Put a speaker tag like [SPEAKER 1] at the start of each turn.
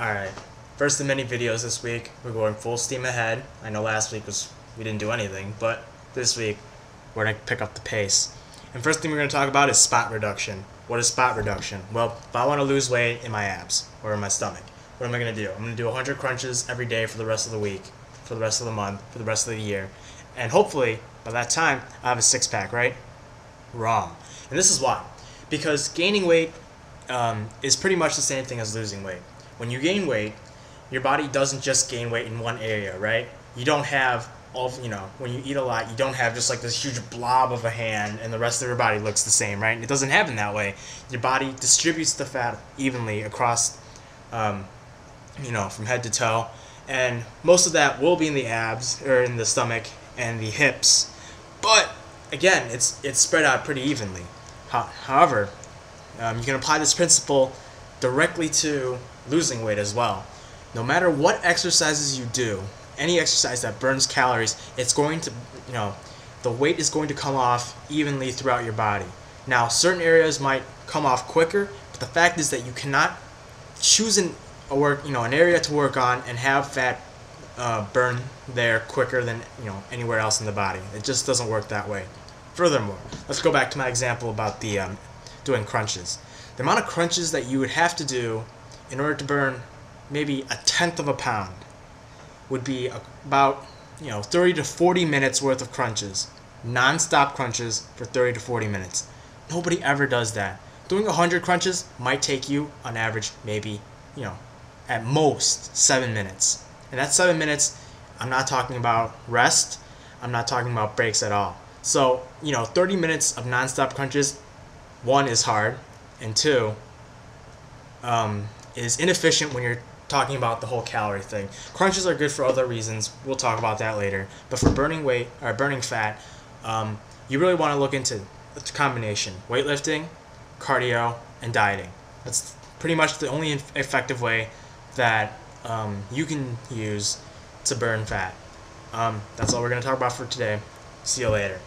[SPEAKER 1] Alright, first of many videos this week. We're going full steam ahead. I know last week we didn't do anything, but this week we're going to pick up the pace. And first thing we're going to talk about is spot reduction. What is spot reduction? Well, if I want to lose weight in my abs or in my stomach, what am I going to do? I'm going to do 100 crunches every day for the rest of the week, for the rest of the month, for the rest of the year. And hopefully, by that time, I have a six-pack, right? Wrong. And this is why. Because gaining weight is pretty much the same thing as losing weight. When you gain weight, your body doesn't just gain weight in one area, right? You don't have when you eat a lot, you don't have just like this huge blob of a hand and the rest of your body looks the same, right? It doesn't happen that way. Your body distributes the fat evenly across, from head to toe, and most of that will be in the abs or in the stomach and the hips. But again, it's spread out pretty evenly. However, you can apply this principle directly to losing weight as well. No matter what exercises you do, any exercise that burns calories, it's going to, the weight is going to come off evenly throughout your body. Now, certain areas might come off quicker, but the fact is that you cannot choose an area to work on and have fat burn there quicker than anywhere else in the body. It just doesn't work that way. Furthermore, let's go back to my example about the doing crunches. The amount of crunches that you would have to do in order to burn maybe 1/10 of a pound would be about 30 to 40 minutes worth of crunches, non-stop crunches for 30 to 40 minutes. Nobody ever does that. Doing 100 crunches might take you on average maybe at most 7 minutes, and that's 7 minutes. I'm not talking about rest, I'm not talking about breaks at all. So 30 minutes of non-stop crunches, one, is hard, and two, is inefficient when you're talking about the whole calorie thing. Crunches are good for other reasons. We'll talk about that later. But for burning weight or burning fat, you really want to look into the combination: weightlifting, cardio, and dieting. That's pretty much the only effective way that you can use to burn fat. That's all we're going to talk about for today. See you later.